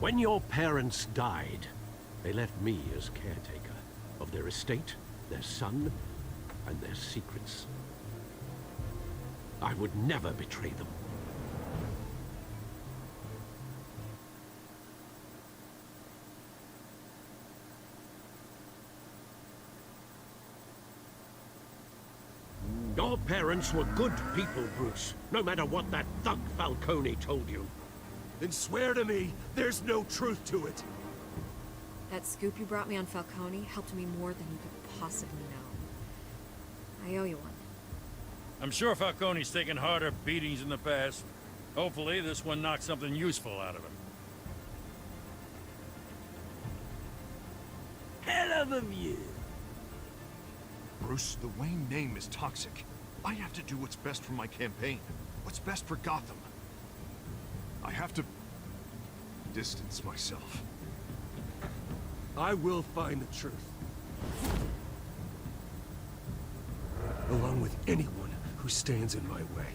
When your parents died, they left me as caretaker of their estate, their son, and their secrets. I would never betray them. Your parents were good people, Bruce, no matter what that thug Falcone told you. Then swear to me, there's no truth to it. That scoop you brought me on Falcone helped me more than you could possibly know. I owe you one. I'm sure Falcone's taken harder beatings in the past. Hopefully, this one knocks something useful out of him. Hell of a view. Bruce, the Wayne name is toxic. I have to do what's best for my campaign. What's best for Gotham. I have to distance myself. I will find the truth. Along with anyone who stands in my way.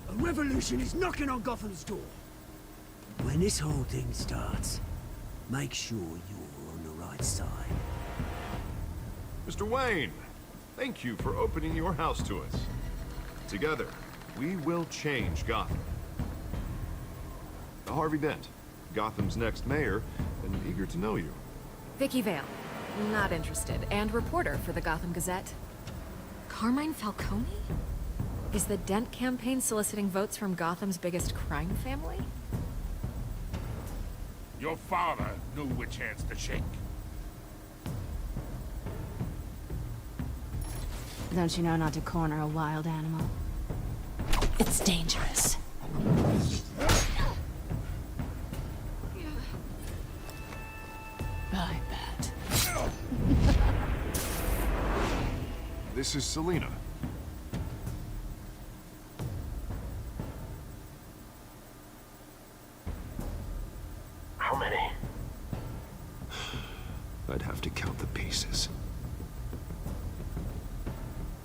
A revolution is knocking on Gotham's door. When this whole thing starts, make sure you're on the right side. Mr. Wayne, thank you for opening your house to us. Together, we will change Gotham. Harvey Dent, Gotham's next mayor, and eager to know you. Vicky Vale. Not interested. And reporter for the Gotham Gazette. Carmine Falcone? Is the Dent campaign soliciting votes from Gotham's biggest crime family? Your father knew which hands to shake. Don't you know not to corner a wild animal? It's dangerous. I bet. This is Selina. How many? I'd have to count the pieces.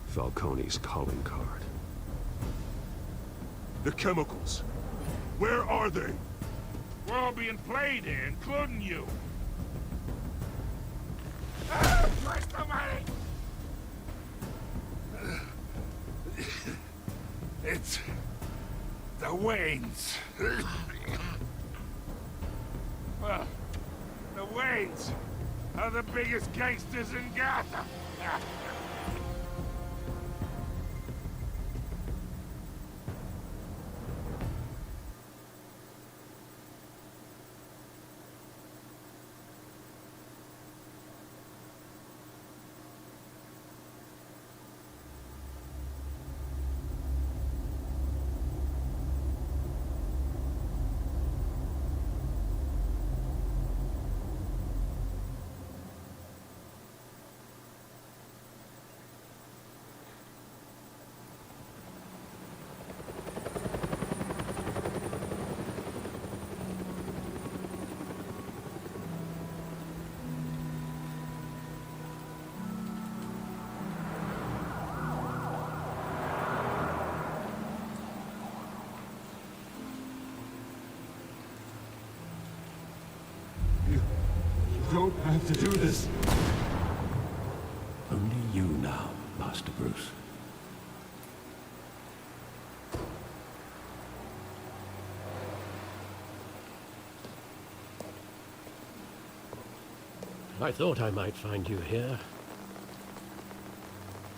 Falcone's calling card. The chemicals. Where are they? We're all being played here, including you. Where's the money? It's the Waynes. Well, the Waynes are the biggest gangsters in Gotham. Don't have to do this. Only you now, Master Bruce. I thought I might find you here.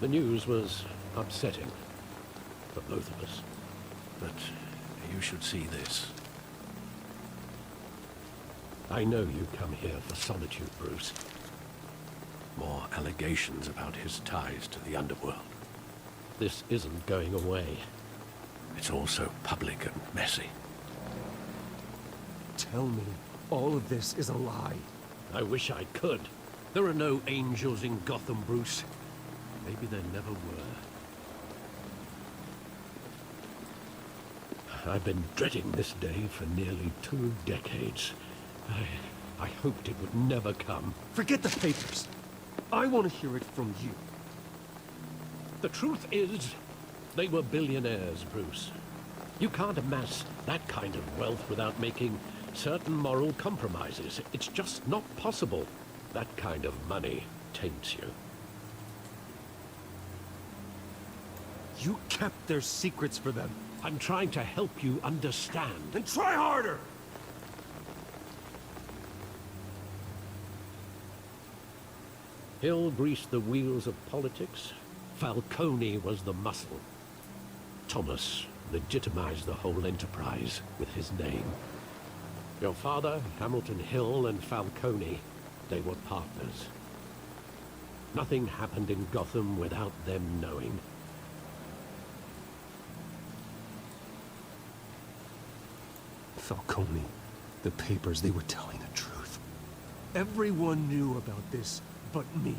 The news was upsetting for both of us. But you should see this. I know you come here for solitude, Bruce. More allegations about his ties to the underworld. This isn't going away. It's all so public and messy. Tell me, all of this is a lie. I wish I could. There are no angels in Gotham, Bruce. Maybe there never were. I've been dreading this day for nearly 2 decades. I hoped it would never come. Forget the papers. I want to hear it from you. The truth is, they were billionaires, Bruce. You can't amass that kind of wealth without making certain moral compromises. It's just not possible. That kind of money taints you. You kept their secrets for them. I'm trying to help you understand. Then try harder! Hill greased the wheels of politics. Falcone was the muscle. Thomas legitimized the whole enterprise with his name. Your father, Hamilton Hill, and Falcone, they were partners. Nothing happened in Gotham without them knowing. Falcone, the papers, they were telling the truth. Everyone knew about this but me.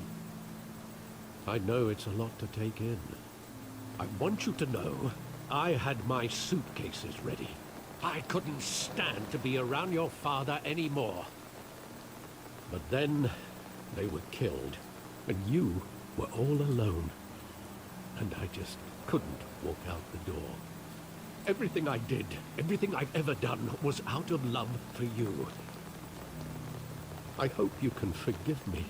I know it's a lot to take in. I want you to know, I had my suitcases ready. I couldn't stand to be around your father anymore. But then, they were killed, and you were all alone. And I just couldn't walk out the door. Everything I did, everything I've ever done, was out of love for you. I hope you can forgive me.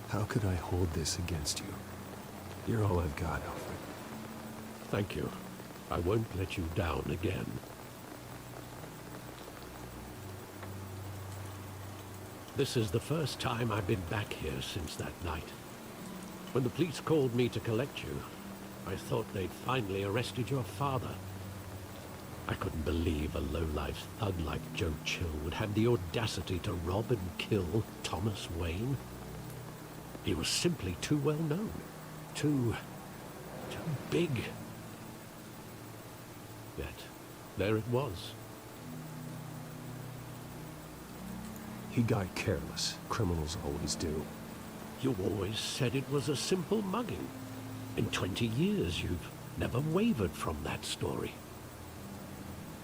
How could I hold this against you? You're all I've got, Alfred. Thank you. I won't let you down again. This is the first time I've been back here since that night. When the police called me to collect you, I thought they'd finally arrested your father. I couldn't believe a low-life thug like Joe Chill would have the audacity to rob and kill Thomas Wayne. He was simply too well known. Too big. Yet, there it was. He got careless. Criminals always do. You always said it was a simple mugging. In 20 years, you've never wavered from that story.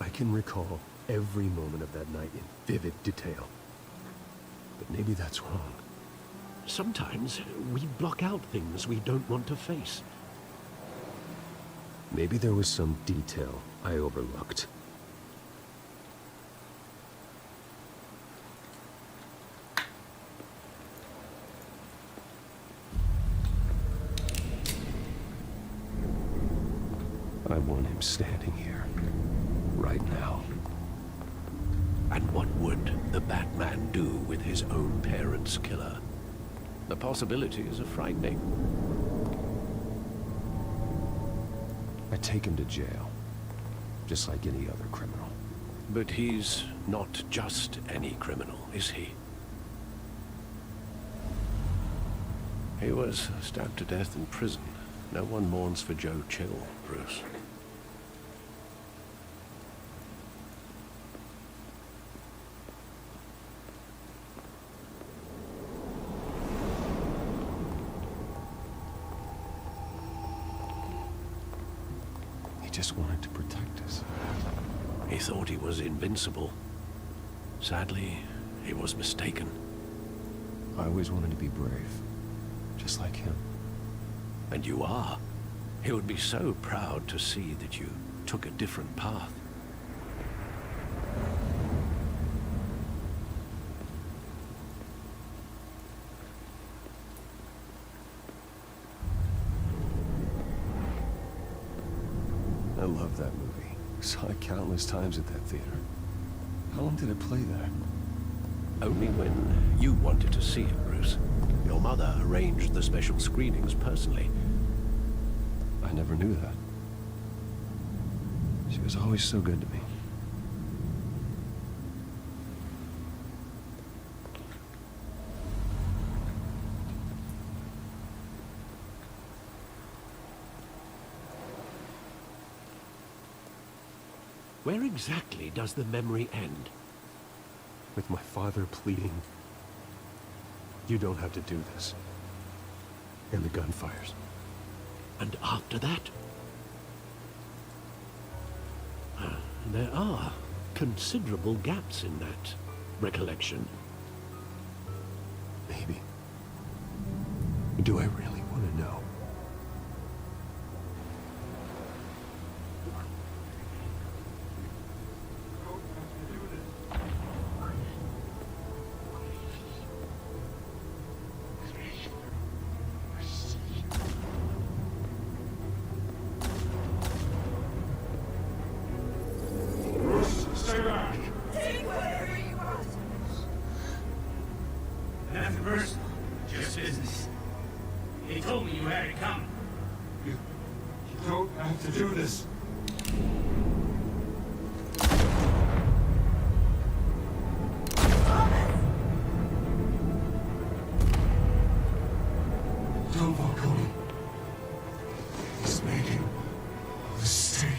I can recall every moment of that night in vivid detail. But maybe that's wrong. Sometimes we block out things we don't want to face. Maybe there was some detail I overlooked. I want him standing here, right now. And what would the Batman do with his own parents' killer? The possibilities are frightening. I take him to jail, just like any other criminal. But he's not just any criminal, is he? He was stabbed to death in prison. No one mourns for Joe Chill, Bruce. He just wanted to protect us. He thought he was invincible. Sadly, he was mistaken. I always wanted to be brave, just like him. And you are. He would be so proud to see that you took a different path. I love that movie. Saw it countless times at that theater. How long did it play there? Only when you wanted to see it, Bruce. Your mother arranged the special screenings personally. I never knew that. She was always so good to me. Where exactly does the memory end? With my father pleading, "You don't have to do this." And the gunfires. And after that? There are considerable gaps in that recollection. Maybe. Do I really want to know? Stay back! Take whatever you want! Nothing personal, just business. He told me you had it coming. You don't have to do this. Don't walk on. He's making a mistake.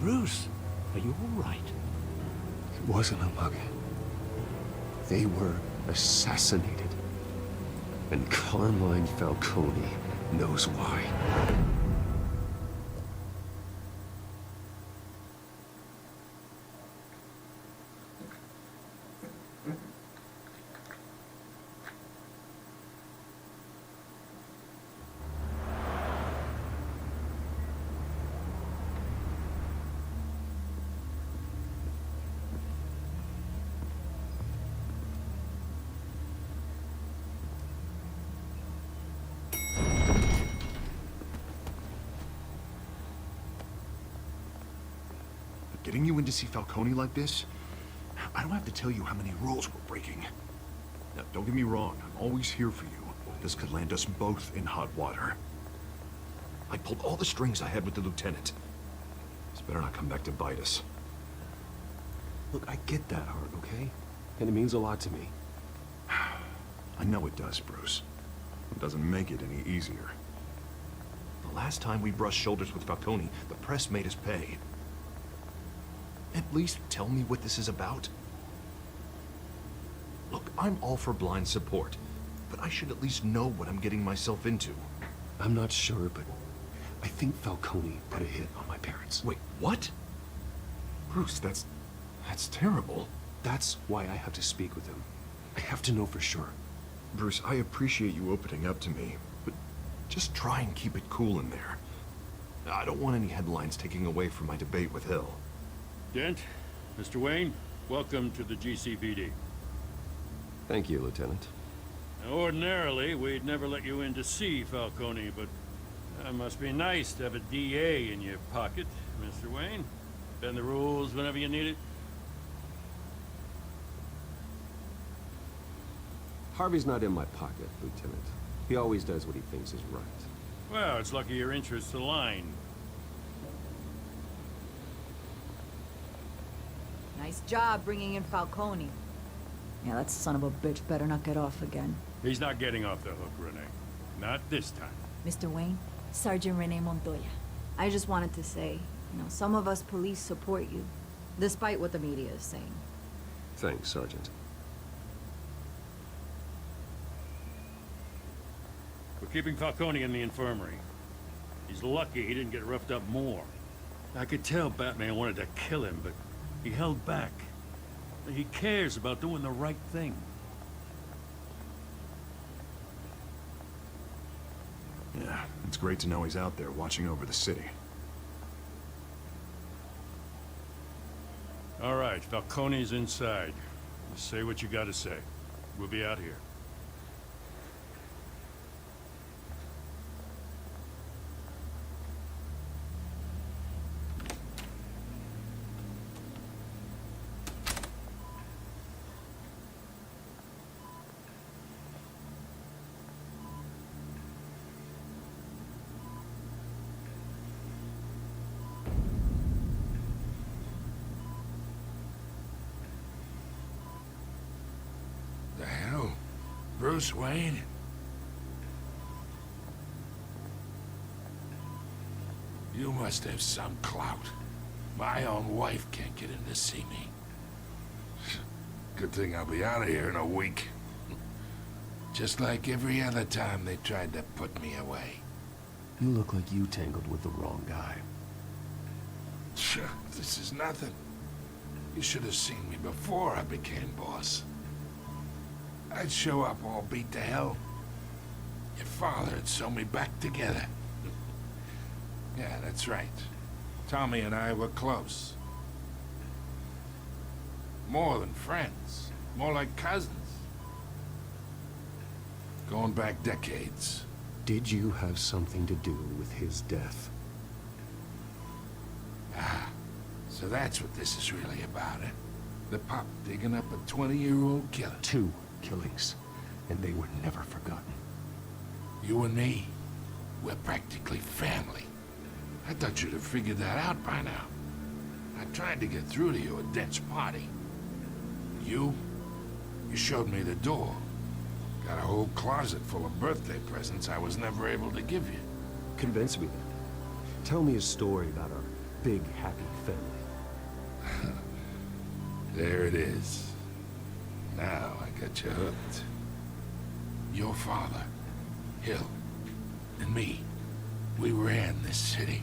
Bruce, are you all right? It wasn't a mug. They were assassinated. And Carmine Falcone knows why. Getting you in to see Falcone like this? I don't have to tell you how many rules we're breaking. Now, don't get me wrong, I'm always here for you. This could land us both in hot water. I pulled all the strings I had with the lieutenant. This better not come back to bite us. Look, I get that, Hart, okay? And it means a lot to me. I know it does, Bruce. It doesn't make it any easier. The last time we brushed shoulders with Falcone, the press made us pay. At least tell me what this is about. Look, I'm all for blind support, but I should at least know what I'm getting myself into. I'm not sure, but I think Falcone put a hit on my parents. Wait, what? Bruce, that's terrible. That's why I have to speak with him. I have to know for sure. Bruce, I appreciate you opening up to me, but just try and keep it cool in there. I don't want any headlines taking away from my debate with Hill. Dent, Mr. Wayne, welcome to the GCPD. Thank you, Lieutenant. Now, ordinarily, we'd never let you in to see Falcone, but that must be nice to have a DA in your pocket, Mr. Wayne. Bend the rules whenever you need it. Harvey's not in my pocket, Lieutenant. He always does what he thinks is right. Well, it's lucky your interests align. Nice job bringing in Falcone. Yeah, that son of a bitch better not get off again. He's not getting off the hook, Renee. Not this time. Mr. Wayne, Sergeant Renee Montoya. I just wanted to say, some of us police support you, despite what the media is saying. Thanks, Sergeant. We're keeping Falcone in the infirmary. He's lucky he didn't get roughed up more. I could tell Batman wanted to kill him, but he held back. He cares about doing the right thing. Yeah, it's great to know he's out there watching over the city. All right, Falcone's inside. Say what you gotta say. We'll be out here. The hell? Bruce Wayne? You must have some clout. My own wife can't get in to see me. Good thing I'll be out of here in a week. Just like every other time they tried to put me away. You look like you tangled with the wrong guy. Sure, this is nothing. You should have seen me before I became boss. I'd show up all beat to hell. Your father had sewn me back together. Yeah, that's right. Tommy and I were close. More than friends. More like cousins. Going back decades. Did you have something to do with his death? Ah, so that's what this is really about, eh? The pup digging up a 20-year-old killer. 2 killings, and they were never forgotten. You and me, we're practically family. I thought you'd have figured that out by now. I tried to get through to you at Dent's party. You showed me the door. Got a whole closet full of birthday presents I was never able to give you. Convince me then. Tell me a story about our big, happy family. There it is. Now I got you hooked. Your father, Hill, and me, we ran this city.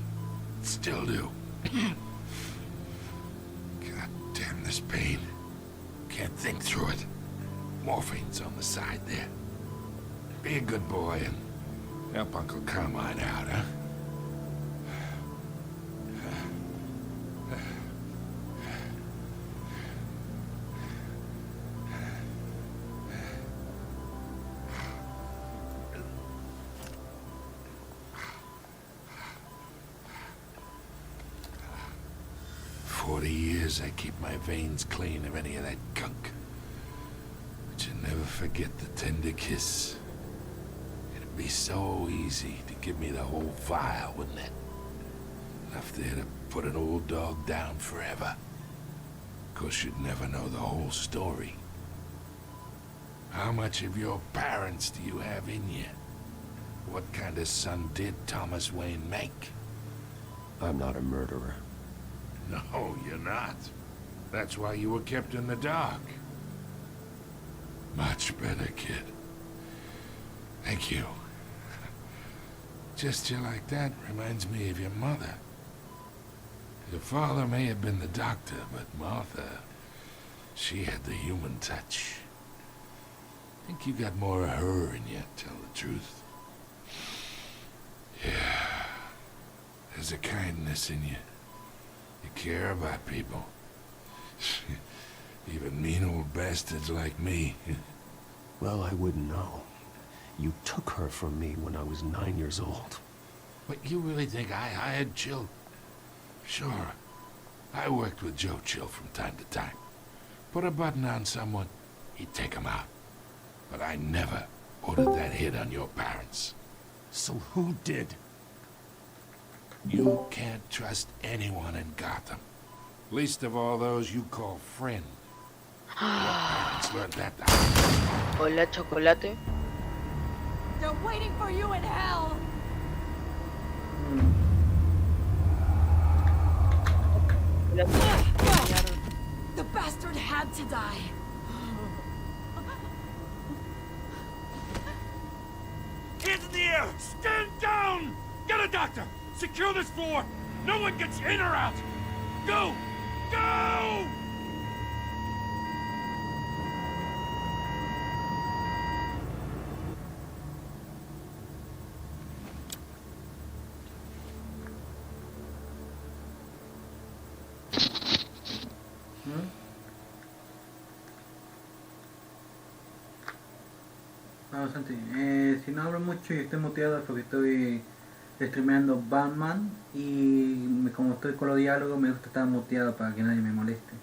Still do. God damn this pain. Can't think through it. Morphine's on the side there. Be a good boy and help Uncle Carmine out, huh? 40 years I keep my veins clean of any of that gunk. But you never forget the tender kiss. It'd be so easy to give me the whole vial, wouldn't it? Enough there to put an old dog down forever. Of course, you'd never know the whole story. How much of your parents do you have in you? What kind of son did Thomas Wayne make? I'm not a murderer. No, you're not. That's why you were kept in the dark. Much better, kid. Thank you. Gesture like that reminds me of your mother. Your father may have been the doctor, but Martha, she had the human touch. I think you got more of her in you, tell the truth. Yeah. There's a kindness in you. You care about people. Even mean old bastards like me. Well, I wouldn't know. You took her from me when I was 9 years old. But you really think I hired Chill? Sure. I worked with Joe Chill from time to time. Put a button on someone, he'd take him out. But I never ordered that hit on your parents. So who did? You can't trust anyone in Gotham. Least of all those you call friend. Your parents learned that the Hola, chocolate. They're waiting for you in hell! The bastard had to die. Hands in the air! doctor! Secure this floor! No one gets in or out! Go! Go! Bastante. Si no hablo mucho y estoy muteado es porque estoy streameando Batman y como estoy con los diálogos me gusta estar muteado para que nadie me moleste.